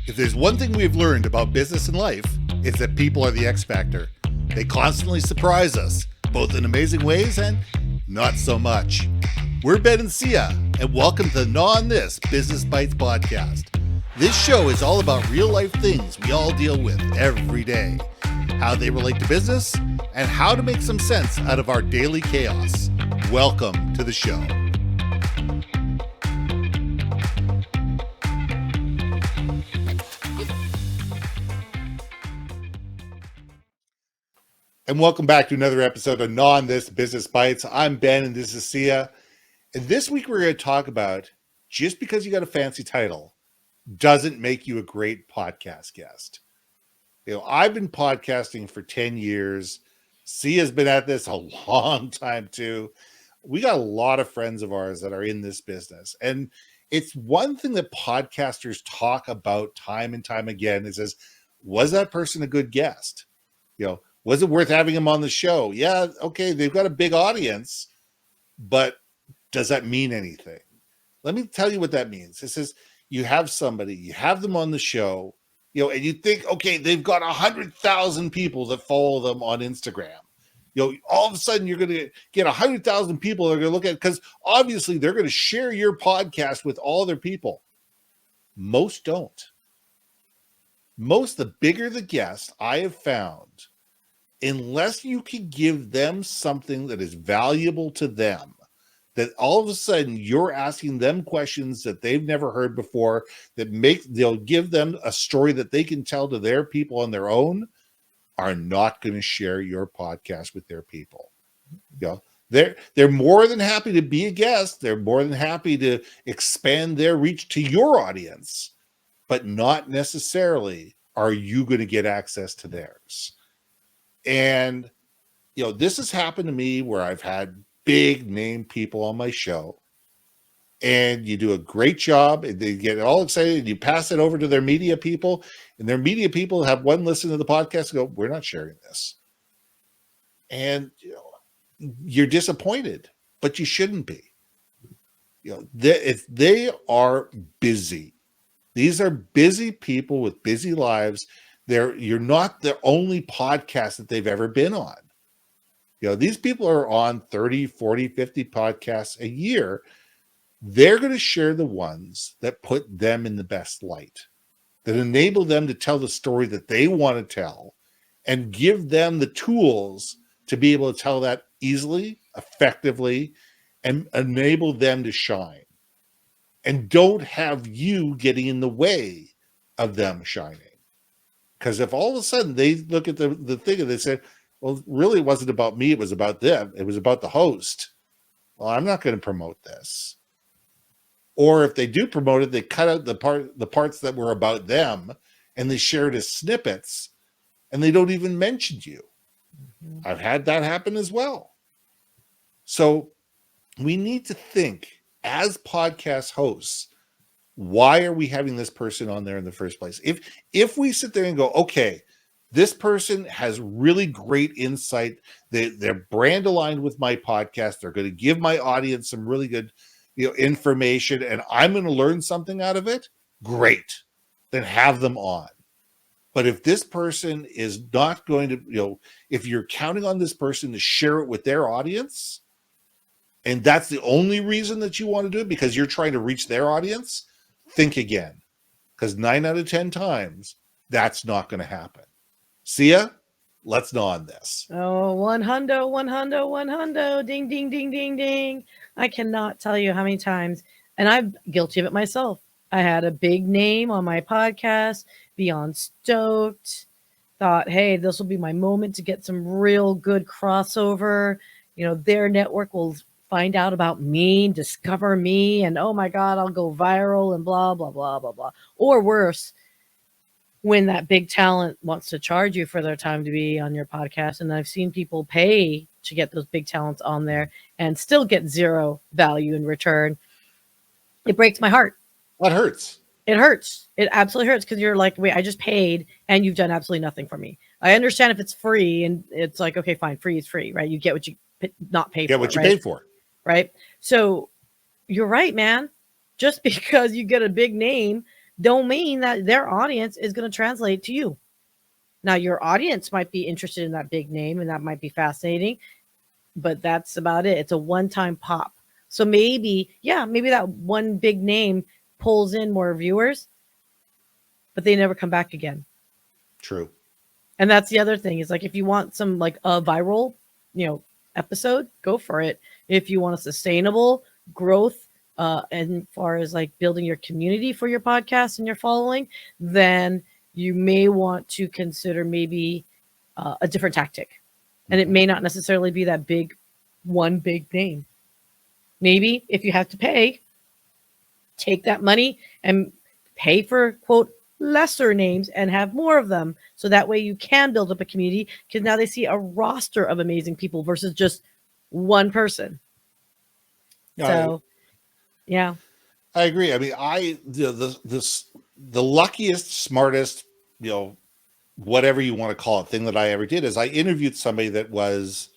If there's one thing we've learned about business and life, it's that people are the X factor. They constantly surprise us, both in amazing ways and not so much. We're Ben and Sia, and welcome to the Gnaw on This Business Bites podcast. This show is all about real life things we all deal with every day, how they relate to business, and how to make some sense out of our daily chaos. Welcome to the show. And welcome back to another episode of Gnaw on This Business Bites. I'm Ben and this is Sia. And this week we're going to talk about just because you got a fancy title doesn't make you a great podcast guest. You know, I've been podcasting for 10 years. Sia's been at this a long time too. We got a lot of friends of ours that are in this business. And it's one thing that podcasters talk about time and time again is, was that person a good guest? You know, was it worth having him on the show? Yeah, okay, they've got a big audience, but does that mean anything? Let me tell you what that means. It says you have somebody, you have them on the show, you know, and you think, okay, they've got 100,000 people that follow them on Instagram. You know, all of a sudden you're going to get 100,000 people that are going to look at it because obviously they're going to share your podcast with all their people. Most don't. Most, the bigger the guest I have found, unless you can give them something that is valuable to them, that all of a sudden you're asking them questions that they've never heard before, they'll give them a story that they can tell to their people on their own, are not going to share your podcast with their people. You know, they're more than happy to be a guest. They're more than happy to expand their reach to your audience, but not necessarily are you going to get access to theirs. And, you know, this has happened to me where I've had big name people on my show and you do a great job and they get all excited and you pass it over to their media people and their media people have one listen to the podcast and go, we're not sharing this. And, you know, you're disappointed, but you shouldn't be. You know, if they are busy, these are busy people with busy lives. You're not the only podcast that they've ever been on. You know, these people are on 30, 40, 50 podcasts a year. They're going to share the ones that put them in the best light, that enable them to tell the story that they want to tell and give them the tools to be able to tell that easily, effectively, and enable them to shine. And don't have you getting in the way of them shining. Because if all of a sudden they look at the thing and they say, well, really it wasn't about me, it was about them. It was about the host. Well, I'm not going to promote this. Or if they do promote it, they cut out the parts that were about them and they share it as snippets and they don't even mention you. Mm-hmm. I've had that happen as well. So we need to think as podcast hosts, why are we having this person on there in the first place? If we sit there and go, okay, this person has really great insight, they're brand aligned with my podcast, they're going to give my audience some really good, you know, information, and I'm going to learn something out of it, great, then have them on. But if this person is not going to, you know, if you're counting on this person to share it with their audience, and that's the only reason that you want to do it because you're trying to reach their audience, think again, because 9 out of 10 times that's not going to happen. Sia, let's know on this. Oh, 100, ding, ding, ding, ding, ding. I cannot tell you how many times, and I'm guilty of it myself. I had a big name on my podcast, beyond stoked, thought, hey, this will be my moment to get some real good crossover. You know, their network will find out about me, discover me, and oh my God, I'll go viral and blah, blah, blah, blah, blah. Or worse, when that big talent wants to charge you for their time to be on your podcast. And I've seen people pay to get those big talents on there and still get zero value in return. It breaks my heart. That hurts. It hurts. It absolutely hurts because you're like, wait, I just paid and you've done absolutely nothing for me. I understand if it's free and it's like, okay, fine, free is free, right? You get what you not pay for. Get what you paid for. Right. So you're right, man. Just because you get a big name don't mean that their audience is going to translate to you. Now, your audience might be interested in that big name and that might be fascinating, but that's about it. It's a one-time pop. So maybe, yeah, maybe that one big name pulls in more viewers, but they never come back again. True. And that's the other thing is like if you want some like a viral, you know, episode, go for it. If you want a sustainable growth, and far as like building your community for your podcast and your following, then you may want to consider maybe a different tactic. And it Mhm. may not necessarily be that big one big name. Maybe if you have to pay, take that money and pay for quote lesser names and have more of them so that way you can build up a community because now they see a roster of amazing people versus just one person. Yeah, So yeah, I agree. I mean, the luckiest, smartest, you know, whatever you want to call it, thing that I ever did is I interviewed somebody that was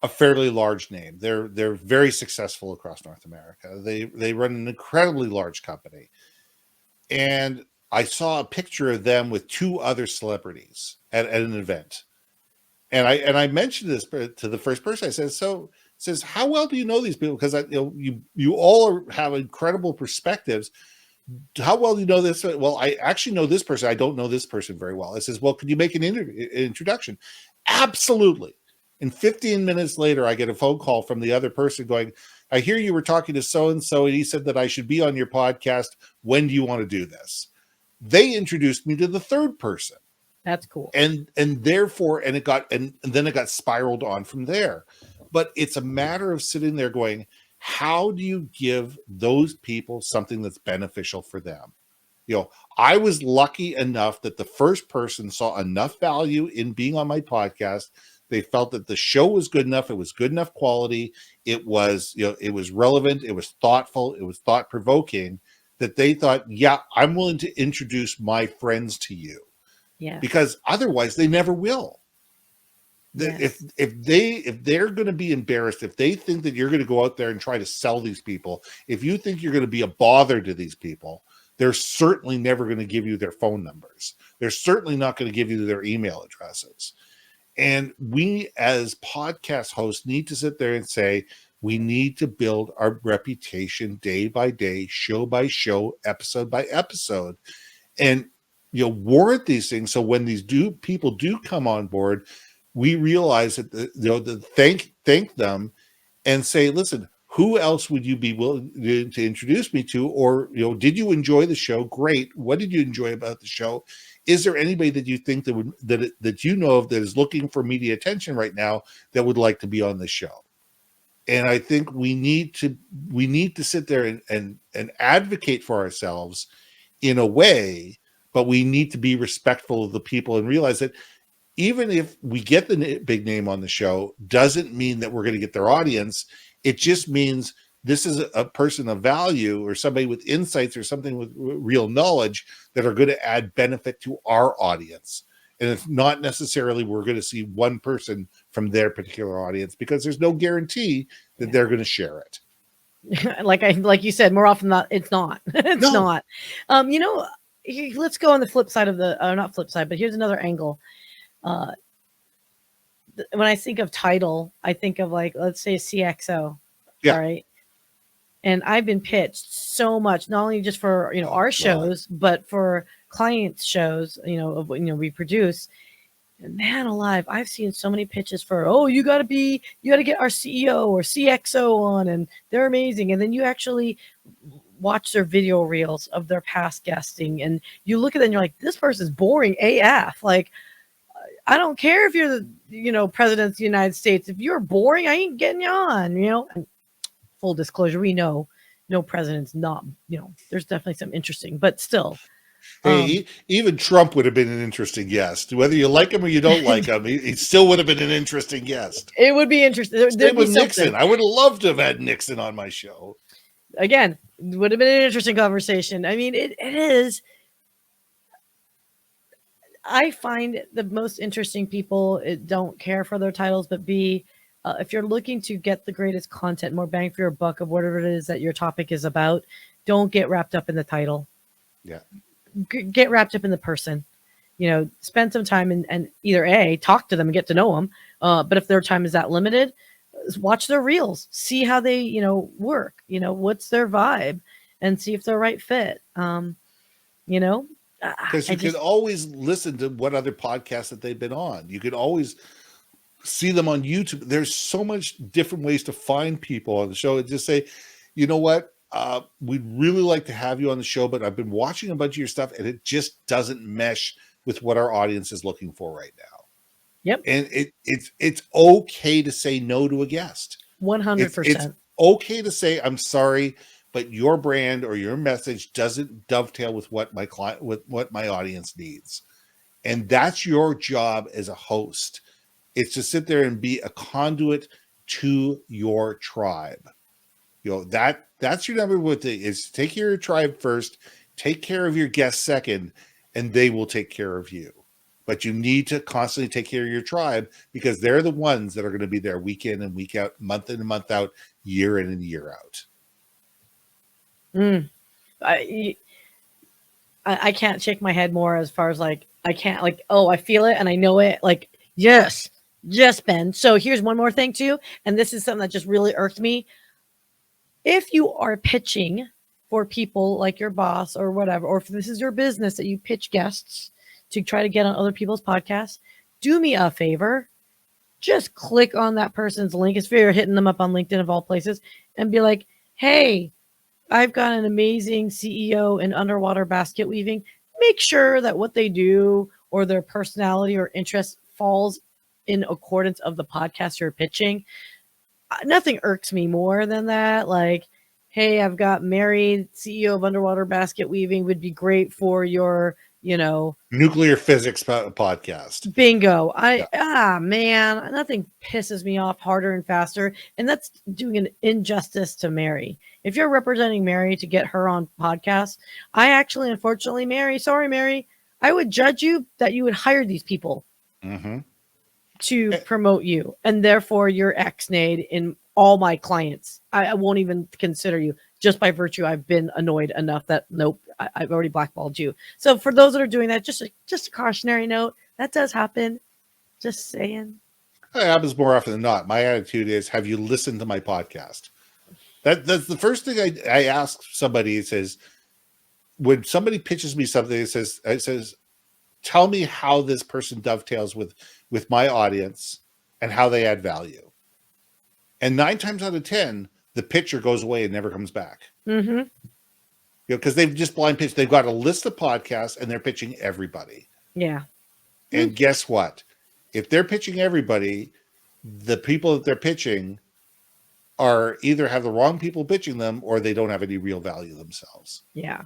a fairly large name. They're very successful across North America. They run an incredibly large company, and I saw a picture of them with two other celebrities at an event, and I mentioned this to the first person. I said, "So." Says, how well do you know these people? Because you all have incredible perspectives. How well do you know this? Well, I actually know this person. I don't know this person very well. I says, well, could you make an introduction? Absolutely. And 15 minutes later, I get a phone call from the other person going, I hear you were talking to so-and-so, and he said that I should be on your podcast. When do you want to do this? They introduced me to the third person. that's cool. And therefore, and then it got spiraled on from there. But it's a matter of sitting there going, how do you give those people something that's beneficial for them? You know, I was lucky enough that the first person saw enough value in being on my podcast. They felt that the show was good enough. It was good enough quality. It was, you know, it was relevant. It was thoughtful. It was thought provoking that they thought, yeah, I'm willing to introduce my friends to you, Yes. because otherwise they never will. If Yes. they're going to be embarrassed, if they think that you're going to go out there and try to sell these people, if you think you're going to be a bother to these people, they're certainly never going to give you their phone numbers. They're certainly not going to give you their email addresses. And we as podcast hosts need to sit there and say, we need to build our reputation day by day, show by show, episode by episode, and warrant these things. So when these people do come on board, we realize that the thank them and say, listen, who else would you be willing to introduce me to? Or, did you enjoy the show? Great. What did you enjoy about the show? Is there anybody that you think that you know of that is looking for media attention right now that would like to be on the show? And I think we need to sit there and advocate for ourselves in a way, but we need to be respectful of the people and realize that even if we get the big name on the show, doesn't mean that we're going to get their audience. It just means this is a person of value or somebody with insights or something with real knowledge that are going to add benefit to our audience. And it's not necessarily we're going to see one person from their particular audience, because there's no guarantee that they're going to share it. like you said, more often than not, it's not. It's No. not. Let's go on the flip side of the not flip side, but here's another angle. When I think of title, I think of like, let's say CXO. Yeah. All right. And I've been pitched so much, not only just for our shows, but for clients' shows, of what we produce. And man alive, I've seen so many pitches for, you got to get our CEO or CXO on, and they're amazing. And then you actually watch their video reels of their past guesting, and you look at them and you're like, this person's boring AF. Like, I don't care if you're the president of the United States. If you're boring, I ain't getting you on. And full disclosure, we know no president's not. There's definitely some interesting, but still. Hey, even Trump would have been an interesting guest. Whether you like him or you don't like him, he still would have been an interesting guest. It would be interesting. Same with Nixon. I would have loved to have had Nixon on my show. Again, would have been an interesting conversation. I mean, it is. I find the most interesting people don't care for their titles, but if you're looking to get the greatest content, more bang for your buck of whatever it is that your topic is about, don't get wrapped up in the title. Yeah. Get wrapped up in the person. Spend some time and either talk to them and get to know them. But if their time is that limited, watch their reels, see how they, work, what's their vibe, and see if they're right fit. Because you can always listen to what other podcasts that they've been on. You can always see them on YouTube. There's so much different ways to find people on the show and just say, you know what? We'd really like to have you on the show, but I've been watching a bunch of your stuff and it just doesn't mesh with what our audience is looking for right now. Yep. And it's okay to say no to a guest. 100%. It's okay to say, I'm sorry, but your brand or your message doesn't dovetail with what my client, with what my audience needs. And that's your job as a host. It's to sit there and be a conduit to your tribe. That's your number one thing, is take care of your tribe first, take care of your guests second, and they will take care of you. But you need to constantly take care of your tribe, because they're the ones that are going to be there week in and week out, month in and month out, year in and year out. I can't shake my head more as far as I can't I feel it and I know it. Yes, Ben. So here's one more thing too. And this is something that just really irked me. If you are pitching for people like your boss or whatever, or if this is your business that you pitch guests to try to get on other people's podcasts, do me a favor. Just click on that person's link. If you're hitting them up on LinkedIn of all places, and be like, hey, I've got an amazing CEO in underwater basket weaving. Make sure that what they do or their personality or interest falls in accordance of the podcast you're pitching. Nothing irks me more than that. Hey, I've got Mary, CEO of Underwater Basket Weaving, would be great for your, nuclear physics podcast. Bingo. Man, nothing pisses me off harder and faster. And that's doing an injustice to Mary. If you're representing Mary to get her on podcasts, unfortunately, Mary, I would judge you that you would hire these people to promote you. And therefore you're ex-nayed in all my clients. I won't even consider you, just by virtue I've been annoyed enough that nope, I've already blackballed you. So for those that are doing that, just a cautionary note, that does happen. Just saying. It happens more often than not. My attitude is, have you listened to my podcast? That's the first thing I ask somebody. It says, when somebody pitches me something, it says, tell me how this person dovetails with my audience and how they add value. And 9 times out of 10, the pitcher goes away and never comes back. Because they've just blind pitched. They've got a list of podcasts and they're pitching everybody. Yeah. And guess what? If they're pitching everybody, the people that they're pitching are either have the wrong people pitching them or they don't have any real value themselves. Yeah.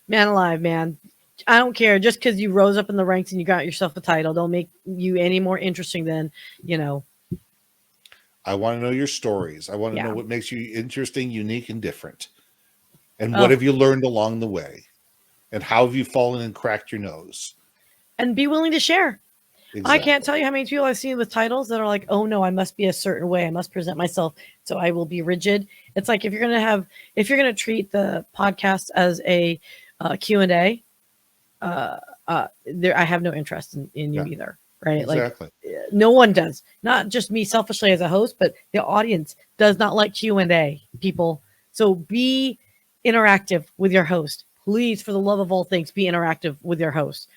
Man alive, man. I don't care. Just because you rose up in the ranks and you got yourself a title, don't make you any more interesting than, I want to know your stories. I want to know what makes you interesting, unique, and different. And what have you learned along the way? And how have you fallen and cracked your nose? And be willing to share. Exactly. I can't tell you how many people I've seen with titles that are like, oh no, I must be a certain way. I must present myself. So I will be rigid. It's like, if you're going to treat the podcast as a Q&A, I have no interest in you either. Right. Exactly. No one does. Not just me selfishly as a host, but the audience does not like Q&A, people. So be interactive with your host. Please, for the love of all things, be interactive with your host.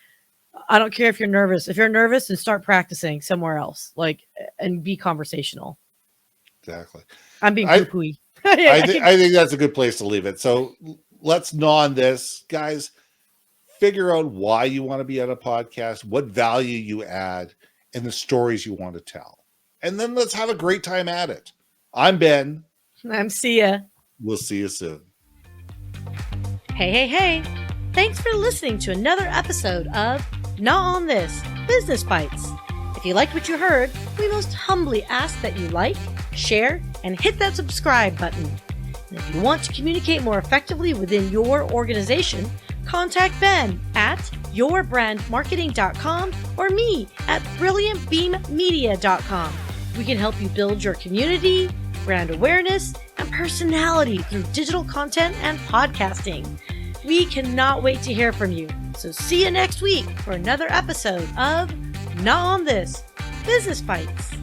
I don't care if you're nervous. If you're nervous, then start practicing somewhere else, and be conversational. Exactly. I'm being poo-pooey. I think that's a good place to leave it. So let's gnaw on this, guys. Figure out why you want to be on a podcast, what value you add, and the stories you want to tell. And then let's have a great time at it. I'm Ben. I'm Sia. We'll see you soon. Hey. Thanks for listening to another episode of Gnaw on This, Business Bites. If you liked what you heard, we most humbly ask that you like, share, and hit that subscribe button. And if you want to communicate more effectively within your organization, contact Ben at yourbrandmarketing.com or me at brilliantbeammedia.com. We can help you build your community, brand awareness, and personality through digital content and podcasting. We cannot wait to hear from you. So see you next week for another episode of Not on This Business Bites.